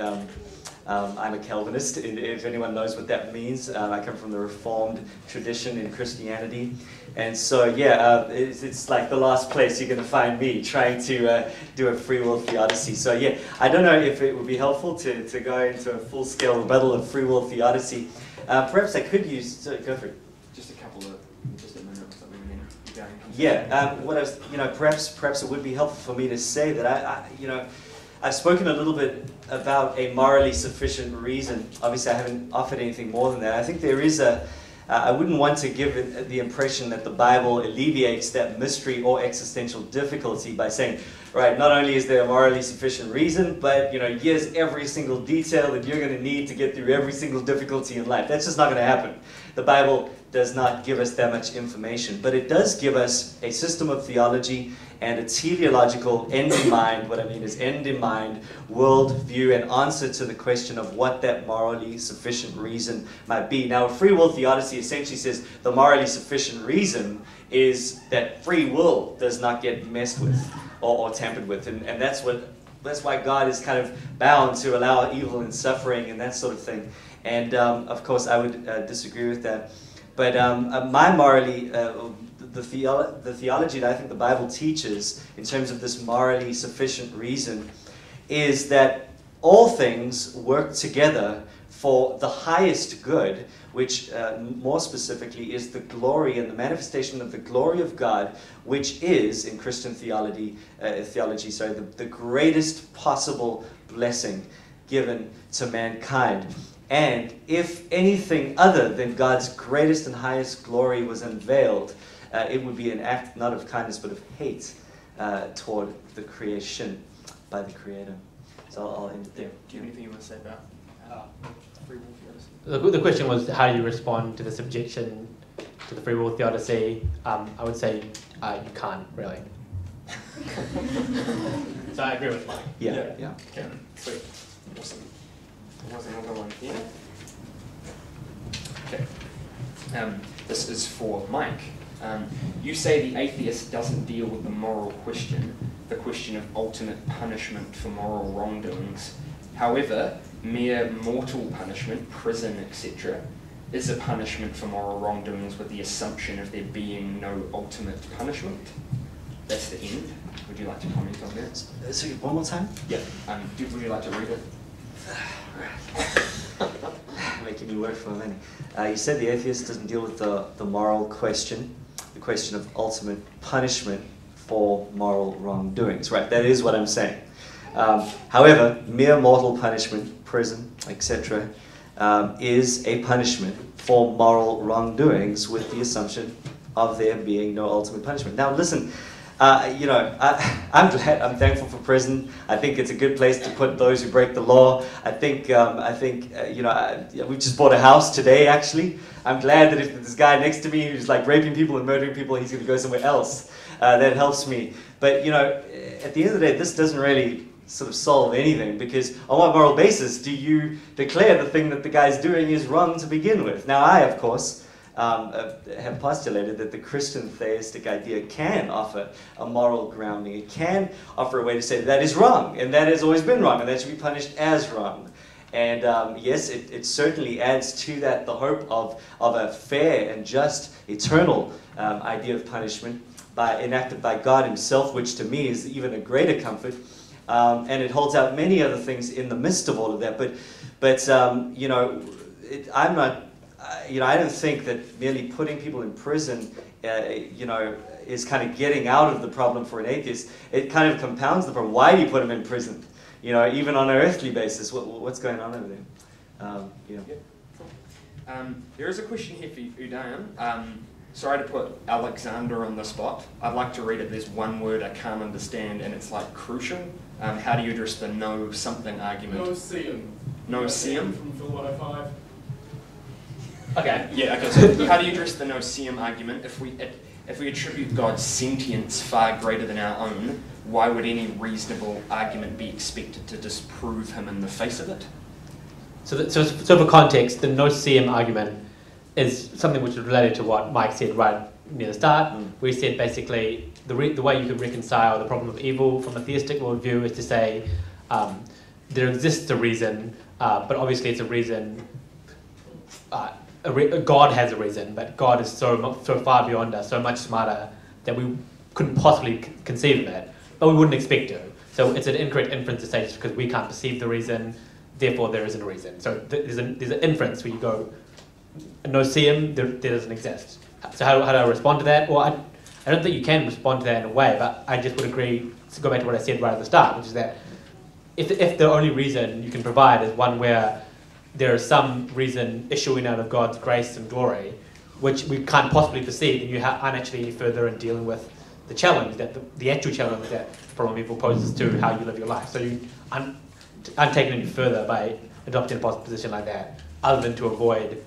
I'm a Calvinist, if anyone knows what that means. I come from the Reformed tradition in Christianity. And so, it's like the last place you're going to find me trying to do a free will theodicy. So, I don't know if it would be helpful to go into a full-scale rebuttal of free will theodicy. Perhaps I could use, go for it. Just a minute or something, and then what I was, perhaps it would be helpful for me to say that I've spoken a little bit about a morally sufficient reason. Obviously, I haven't offered anything more than that. I think there is I wouldn't want to give it the impression that the Bible alleviates that mystery or existential difficulty by saying, right, not only is there a morally sufficient reason, but here's every single detail that you're going to need to get through every single difficulty in life. That's just not going to happen. The Bible does not give us that much information, but it does give us a system of theology and a teleological end in mind. What I mean is end in mind, world view, and answer to the question of what that morally sufficient reason might be. Now, a free will theodicy essentially says the morally sufficient reason is that free will does not get messed with or tampered with, and that's why God is kind of bound to allow evil and suffering and that sort of thing. And of course, I would disagree with that. But my morally, the theology that I think the Bible teaches in terms of this morally sufficient reason is that all things work together for the highest good, which more specifically is the glory and the manifestation of the glory of God, which is, in Christian theology, the greatest possible blessing given to mankind. And if anything other than God's greatest and highest glory was unveiled, it would be an act not of kindness but of hate toward the creation by the Creator. So I'll end it there. Do you have anything you want to say about free will theodicy? The question was, how do you respond to this objection to the free will theodicy? I would say you can't, really. So I agree with Mike. Yeah. Okay, sweet. Awesome. There was another one here. Okay. This is for Mike. You say the atheist doesn't deal with the moral question, the question of ultimate punishment for moral wrongdoings. However, mere mortal punishment, prison, etc., is a punishment for moral wrongdoings with the assumption of there being no ultimate punishment. That's the end. Would you like to comment on that? So one more time? Yeah. Would you like to read it? Making me work for a minute. You said the atheist doesn't deal with the moral question, the question of ultimate punishment for moral wrongdoings. Right, that is what I'm saying. However, mere mortal punishment, prison, etc., is a punishment for moral wrongdoings with the assumption of there being no ultimate punishment. Now listen, I'm glad, I'm thankful for prison. I think it's a good place to put those who break the law. I think we just bought a house today, actually. I'm glad that if there's this guy next to me who's like raping people and murdering people, he's going to go somewhere else. That helps me. But, at the end of the day, this doesn't really sort of solve anything, because on what moral basis do you declare the thing that the guy's doing is wrong to begin with? Now, I, of course, have postulated that the Christian theistic idea can offer a moral grounding. It can offer a way to say that is wrong, and that has always been wrong, and that should be punished as wrong. And yes, it certainly adds to that the hope of a fair and just eternal idea of punishment enacted by God himself, which to me is even a greater comfort. And it holds out many other things in the midst of all of that. But I'm not. I don't think that merely putting people in prison, is kind of getting out of the problem for an atheist. It kind of compounds the problem. Why do you put them in prison? Even on an earthly basis, what's going on over there? There is a question here for Udayan. Sorry to put Alexander on the spot. I'd like to read it. There's one word I can't understand, and it's like crucial. How do you address the no something argument? No seum. No seum? From Phil 105. Okay. Yeah, okay, so how do you address the no-seum argument? If we attribute God's sentience far greater than our own, why would any reasonable argument be expected to disprove him in the face of it? So for context, the no-seum argument is something which is related to what Mike said right near the start. We said basically the way you could reconcile the problem of evil from a theistic worldview is to say there exists a reason, but obviously it's a reason. God has a reason, but God is so far beyond us, so much smarter that we couldn't possibly conceive of it, but we wouldn't expect to. So it's an incorrect inference to say just because we can't perceive the reason, therefore there isn't a reason. So there's an inference where you go, no-seum, there doesn't exist. So how do I respond to that? Well, I don't think you can respond to that in a way, but I just would agree, to go back to what I said right at the start, which is that if the only reason you can provide is one where there is some reason issuing out of God's grace and glory, which we can't possibly perceive, then you aren't actually any further in dealing with the challenge, that the actual challenge that the problem of evil poses to how you live your life. So you aren't taken any further by adopting a position like that, other than to avoid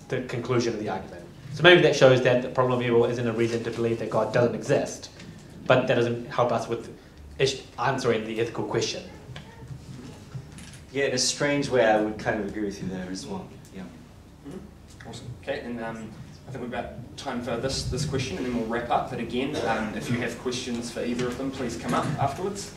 the conclusion of the argument. So maybe that shows that the problem of evil isn't a reason to believe that God doesn't exist, but that doesn't help us with answering the ethical question. Yeah, in a strange way, I would kind of agree with you there as well. Yeah. Awesome. Okay, and I think we've got time for this question, and then we'll wrap up. But again, if you have questions for either of them, please come up afterwards.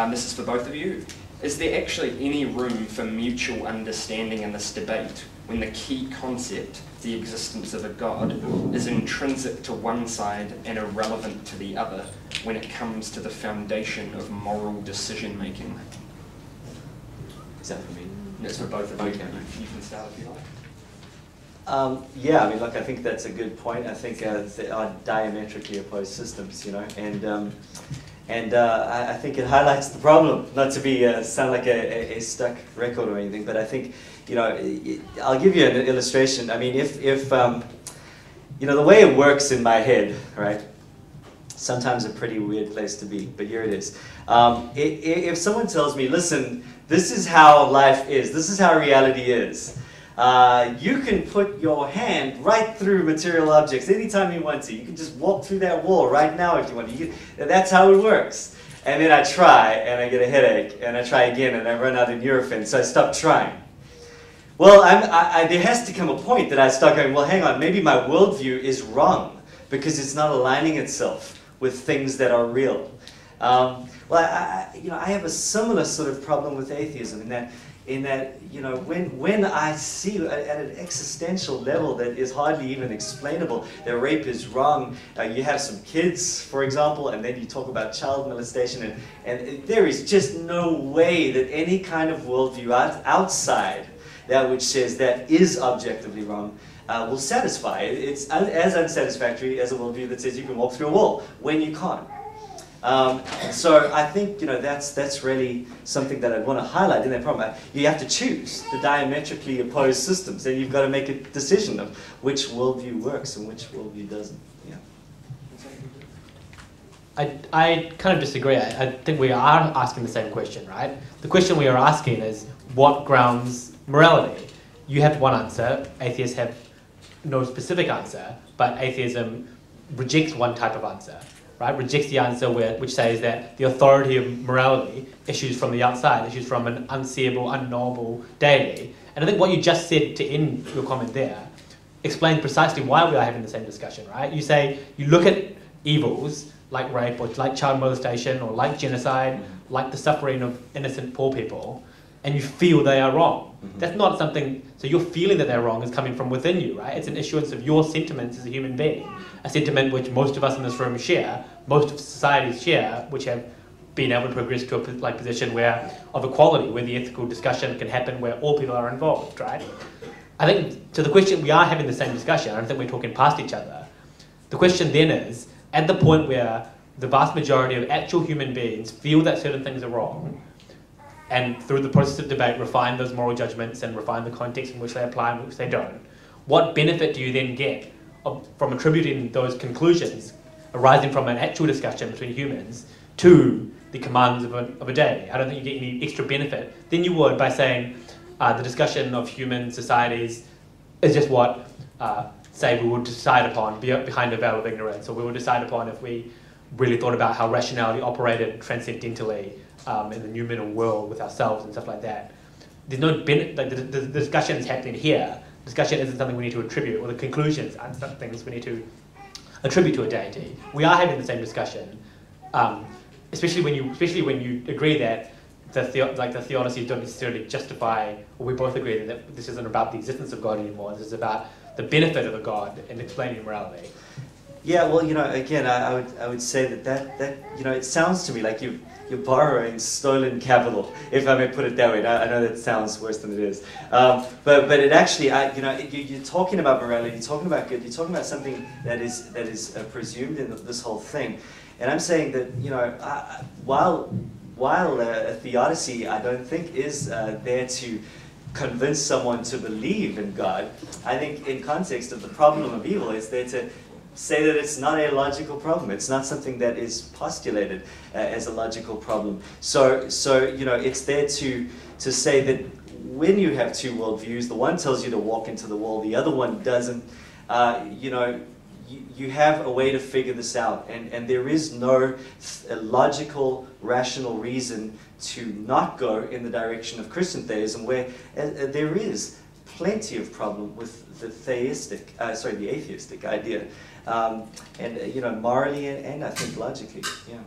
This is for both of you. Is there actually any room for mutual understanding in this debate when the key concept, the existence of a God, is intrinsic to one side and irrelevant to the other when it comes to the foundation of moral decision-making? Is that for me? That's for both of you. Okay. You can start if you like. Yeah, I mean, look, I think that's a good point. I think they are diametrically opposed systems, you know, and I think it highlights the problem. Not to be sound like a stuck record or anything, but I think, you know, I'll give you an illustration. I mean, if you know, the way it works in my head, right? Sometimes a pretty weird place to be, but here it is. If someone tells me, listen, this is how life is, this is how reality is. You can put your hand right through material objects anytime you want to. You can just walk through that wall right now if you want to. That's how it works. And then I try, and I get a headache, and I try again, and I run out of Nurofen, so I stop trying. Well, there has to come a point that I start going, well, hang on, maybe my worldview is wrong, because it's not aligning itself with things that are real. You know, I have a similar sort of problem with atheism in that you know, when I see at an existential level that is hardly even explainable that rape is wrong, you have some kids, for example, and then you talk about child molestation, and there is just no way that any kind of worldview outside that which says that is objectively wrong will satisfy. It's as unsatisfactory as a worldview that says you can walk through a wall when you can't. So I think, you know, that's really something that I want to highlight in that problem. You have to choose the diametrically opposed systems, and you've got to make a decision of which worldview works and which worldview doesn't. Yeah. I kind of disagree. I think we are asking the same question, right? The question we are asking is what grounds morality? You have one answer. Atheists have no specific answer, but atheism rejects one type of answer. Right, rejects the answer which says that the authority of morality issues from the outside, issues from an unseeable, unknowable deity. And I think what you just said to end your comment there explains precisely why we are having the same discussion, right? You say, you look at evils like rape or like child molestation or like genocide, like the suffering of innocent poor people, and you feel they are wrong. That's not something, so your feeling that they're wrong is coming from within you, right? It's an issuance of your sentiments as a human being, a sentiment which most of us in this room share, most of societies share, which have been able to progress to a position of equality, where the ethical discussion can happen, where all people are involved, right? I think, to the question, we are having the same discussion. I don't think we're talking past each other. The question then is, at the point where the vast majority of actual human beings feel that certain things are wrong, and through the process of debate refine those moral judgments and refine the context in which they apply and which they don't, what benefit do you then get from attributing those conclusions arising from an actual discussion between humans to the commands of a deity? I don't think you get any extra benefit than you would by saying the discussion of human societies is just what, say, we would decide upon behind a veil of ignorance, or we would decide upon if we really thought about how rationality operated transcendentally in the noumenal world with ourselves and stuff like that. There's no like the discussion is happening here. Discussion isn't something we need to attribute, or the conclusions aren't things we need to attribute to a deity. We are having the same discussion, especially when you agree that the theodicies don't necessarily justify, or we both agree that this isn't about the existence of God anymore. This is about the benefit of a God in explaining morality. Yeah, well, again, I would say that it sounds to me like you're borrowing stolen capital, if I may put it that way. I know that sounds worse than it is, but it actually, you're talking about morality, you're talking about good, you're talking about something that is presumed in this whole thing, and I'm saying that while a theodicy, I don't think is there to convince someone to believe in God. I think in context of the problem of evil, it's there to say that it's not a logical problem. It's not something that is postulated as a logical problem. So it's there to say that when you have two worldviews, the one tells you to walk into the wall, the other one doesn't. You have a way to figure this out, and there is no logical, rational reason to not go in the direction of Christian theism, where there is plenty of problem with the the atheistic idea. And morally and I think logically, yeah.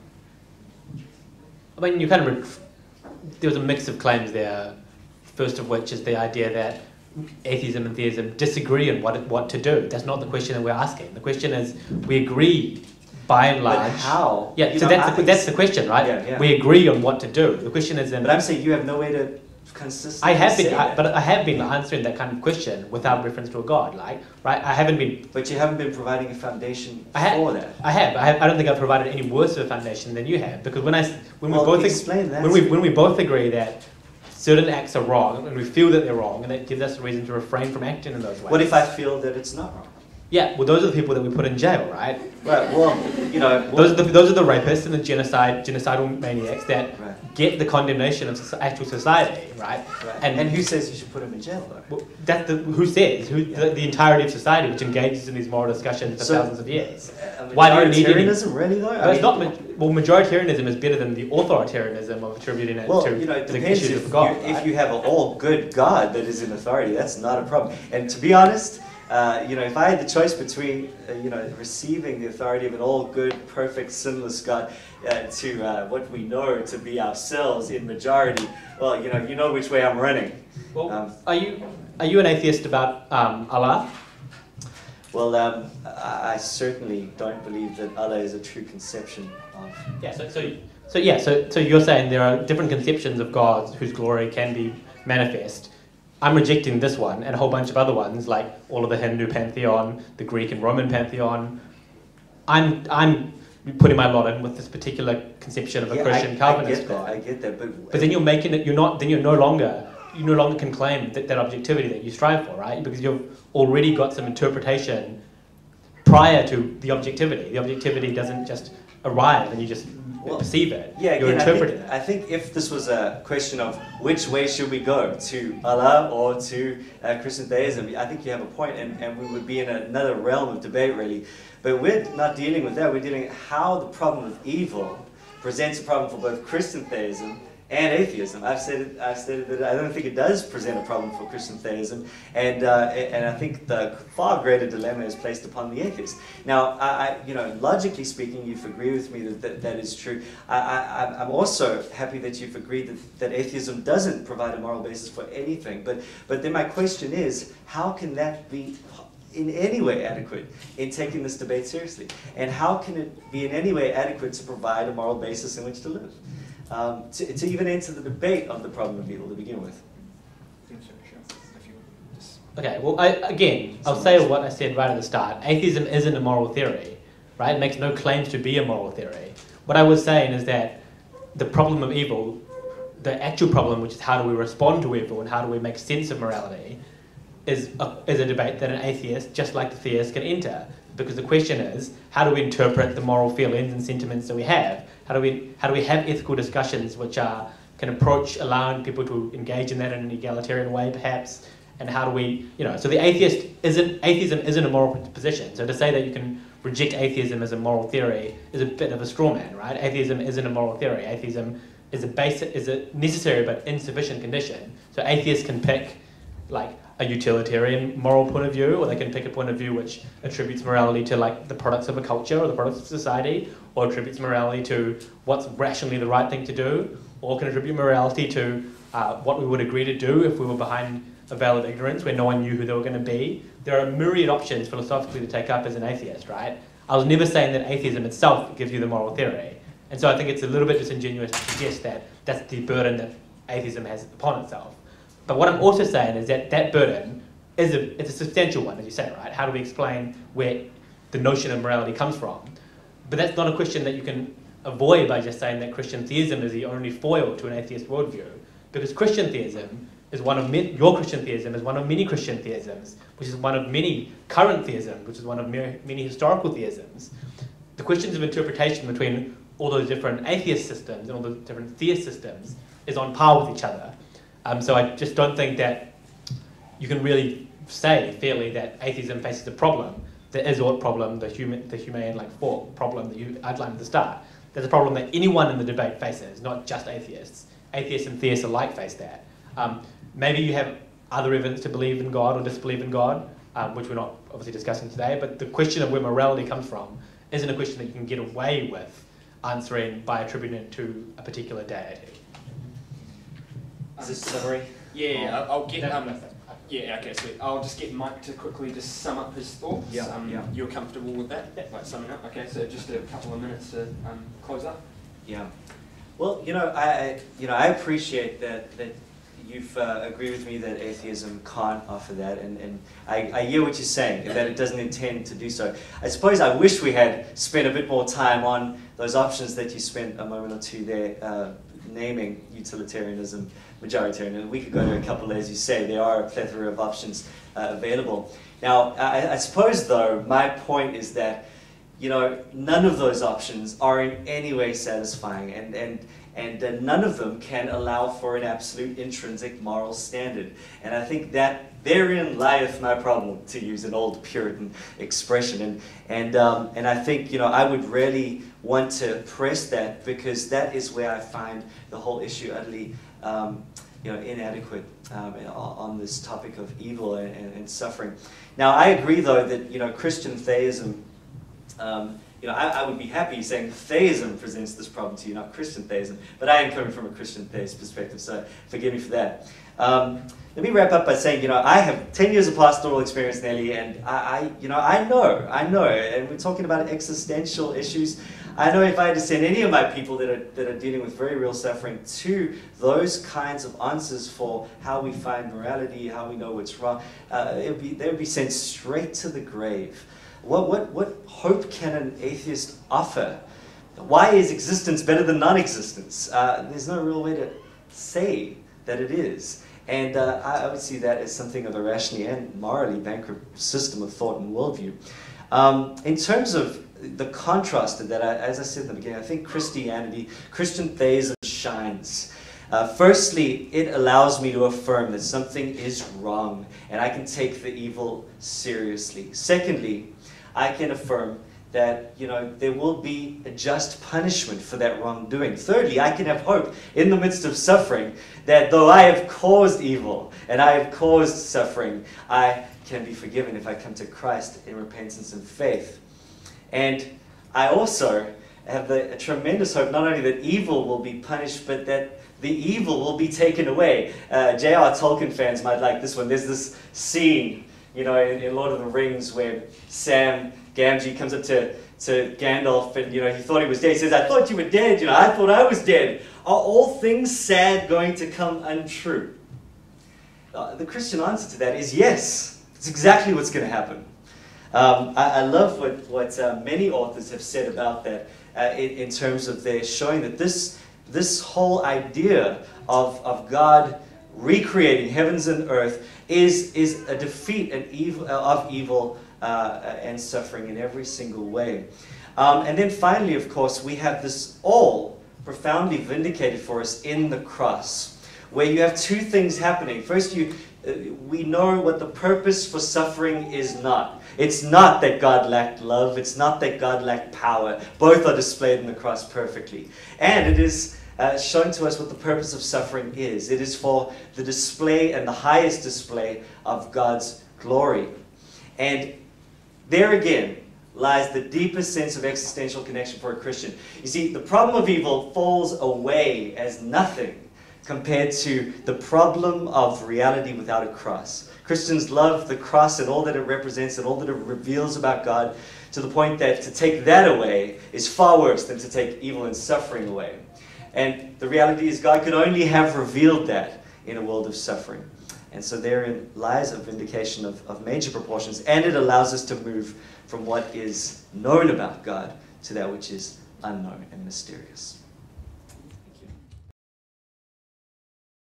I mean, there was a mix of claims there. First of which is the idea that atheism and theism disagree on what to do. That's not the question that we're asking. The question is, we agree by and large. But how? Yeah, so that's the question, right? Yeah. We agree on what to do. The question is then. But I'm saying you have no way to consistently. I have been answering that kind of question without reference to a God, right? I haven't been. But you haven't been providing a foundation for that. I have. I don't think I've provided any worse of a foundation than you have, because when we both agree that certain acts are wrong, and we feel that they're wrong, and that gives us a reason to refrain from acting in those ways. What if I feel that it's not wrong? Yeah, well, those are the people that we put in jail, right? Right. Well, those are the rapists and the genocidal maniacs that get the condemnation of actual society, right? And who says you should put them in jail, though? Well, who says? The entirety of society, which engages in these moral discussions for thousands of years. Why do you need majoritarianism, really, though? Majoritarianism is better than the authoritarianism of attributing it to the issues of God. If you have an all-good God that is in authority, that's not a problem. And to be honest, if I had the choice between, receiving the authority of an all-good, perfect, sinless God to what we know to be ourselves in majority, well, you know which way I'm running. Well, are you an atheist about Allah? Well, I certainly don't believe that Allah is a true conception of. Yeah. So you're saying there are different conceptions of gods whose glory can be manifest. I'm rejecting this one and a whole bunch of other ones, like all of the Hindu pantheon, the Greek and Roman pantheon. I'm putting my lot in with this particular conception of a Christian Calvinist God. I get that, but then you're making it. You no longer can claim that objectivity that you strive for, right? Because you've already got some interpretation prior to the objectivity. The objectivity doesn't just arrive and you just perceive it. Yeah, you're interpreting it. I think if this was a question of which way should we go, to Allah or to Christian theism, I think you have a point, and we would be in another realm of debate, really. But we're not dealing with that. We're dealing with how the problem of evil presents a problem for both Christian theism and atheism. I've stated that I don't think it does present a problem for Christian theism, and I think the far greater dilemma is placed upon the atheist. Now, logically speaking, you've agreed with me that is true. I'm also happy that you've agreed that atheism doesn't provide a moral basis for anything. But then my question is, how can that be in any way adequate in taking this debate seriously? And how can it be in any way adequate to provide a moral basis in which to live? To even enter the debate of the problem of evil to begin with. Okay, well, I'll say what I said right at the start. Atheism isn't a moral theory, right? It makes no claims to be a moral theory. What I was saying is that the problem of evil, the actual problem, which is how do we respond to evil and how do we make sense of morality, is a debate that an atheist, just like the theist, can enter. Because the question is, how do we interpret the moral feelings and sentiments that we have? How do we have ethical discussions which can approach allowing people to engage in that in an egalitarian way, perhaps, And how do we, so the atheism isn't a moral position. So to say that you can reject atheism as a moral theory is a bit of a straw man, right? Atheism isn't a moral theory. Atheism is a necessary but insufficient condition. So atheists can pick like a utilitarian moral point of view, or they can pick a point of view which attributes morality to like the products of a culture or the products of society, or attributes morality to what's rationally the right thing to do, or can attribute morality to what we would agree to do if we were behind a veil of ignorance where no one knew who they were going to be. There are myriad options philosophically to take up as an atheist, right? I was never saying that atheism itself gives you the moral theory. And so I think it's a little bit disingenuous to suggest that that's the burden that atheism has upon itself. But what I'm also saying is that that burden it's a substantial one, as you say, right? How do we explain where the notion of morality comes from? But that's not a question that you can avoid by just saying that Christian theism is the only foil to an atheist worldview. Because Christian theism is your Christian theism is one of many Christian theisms, which is one of many current theisms, which is one of many historical theisms. The questions of interpretation between all those different atheist systems and all the different theist systems is on par with each other. So I just don't think that you can really say fairly that atheism faces a problem. There is what problem, the humane problem that you outlined at the start. There's a problem that anyone in the debate faces, not just atheists. Atheists and theists alike face that. Maybe you have other evidence to believe in God or disbelieve in God, which we're not obviously discussing today, but the question of where morality comes from isn't a question that you can get away with answering by attributing it to a particular deity. Is this a summary? Yeah, I'll get... yeah, okay, sweet. I'll just get Mike to quickly just sum up his thoughts. Yeah. You're comfortable with that? Yeah. Like summing up? Okay, so just a couple of minutes to close up. Yeah. Well, I appreciate that you've agreed with me that atheism can't offer that, and I hear what you're saying, that it doesn't intend to do so. I suppose I wish we had spent a bit more time on those options that you spent a moment or two there naming: utilitarianism, majoritarianism. We could go to a couple, as you say. There are a plethora of options available. Now, I suppose, though, my point is that none of those options are in any way satisfying, and none of them can allow for an absolute intrinsic moral standard. And I think that therein lieth my problem, to use an old Puritan expression. And I think I would really want to press that, because that is where I find the whole issue utterly inadequate on this topic of evil and suffering. Now, I agree, though, that Christian theism. I would be happy saying theism presents this problem to you, not Christian theism, but I am coming from a Christian theist perspective, so forgive me for that. Let me wrap up by saying, I have 10 years of pastoral experience nearly, and I know, and we're talking about existential issues. I know if I had to send any of my people that are dealing with very real suffering to those kinds of answers for how we find morality, how we know what's wrong, they would be sent straight to the grave. What hope can an atheist offer? Why is existence better than non-existence? There's no real way to say that it is. And I would see that as something of a rationally and morally bankrupt system of thought and worldview. In terms of the contrast to that, as I said at the beginning, I think Christian theism shines. Firstly, it allows me to affirm that something is wrong, and I can take the evil seriously. Secondly, I can affirm that there will be a just punishment for that wrongdoing. Thirdly, I can have hope in the midst of suffering that though I have caused evil and I have caused suffering, I can be forgiven if I come to Christ in repentance and faith. And I also have a tremendous hope not only that evil will be punished, but that the evil will be taken away. J.R. Tolkien fans might like this one. There's this scene in Lord of the Rings where Sam Gamgee comes up to Gandalf and he thought he was dead. He says, "I thought you were dead, I thought I was dead. Are all things sad going to come untrue?" The Christian answer to that is yes. It's exactly what's going to happen. I love what many authors have said about that in terms of their showing that this whole idea of God recreating heavens and earth is a defeat of evil and suffering in every single way. And then finally, of course, we have this all profoundly vindicated for us in the cross, where you have two things happening. First, we know what the purpose for suffering is not. It's not that God lacked love. It's not that God lacked power. Both are displayed in the cross perfectly. And it is shown to us what the purpose of suffering is. It is for the display and the highest display of God's glory. And there again lies the deepest sense of existential connection for a Christian. You see, the problem of evil falls away as nothing compared to the problem of reality without a cross. Christians love the cross and all that it represents and all that it reveals about God, to the point that to take that away is far worse than to take evil and suffering away. And the reality is God could only have revealed that in a world of suffering. And so therein lies a vindication of major proportions, and it allows us to move from what is known about God to that which is unknown and mysterious.